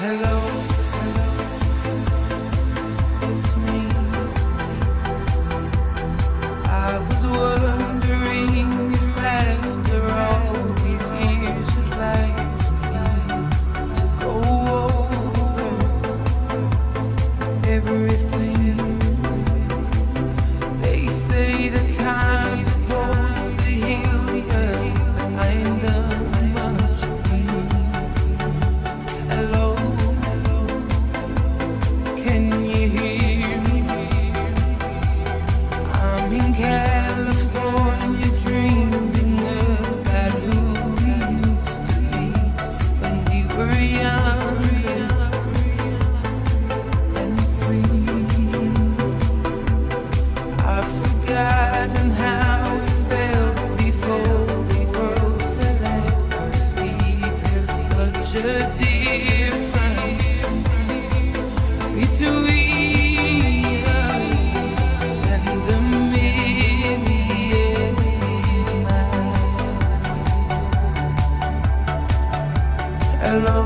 Hello, it's me. I was wondering if after all these years you'd like to go over everything. They say the time's supposed to heal you, but I ain't done much. Hello, can you hear me? I'm in California dreaming about who we used to be when we were young and free. I've forgotten how it felt before the world fell at our feet. There's such a difference between us and a million miles. Hello.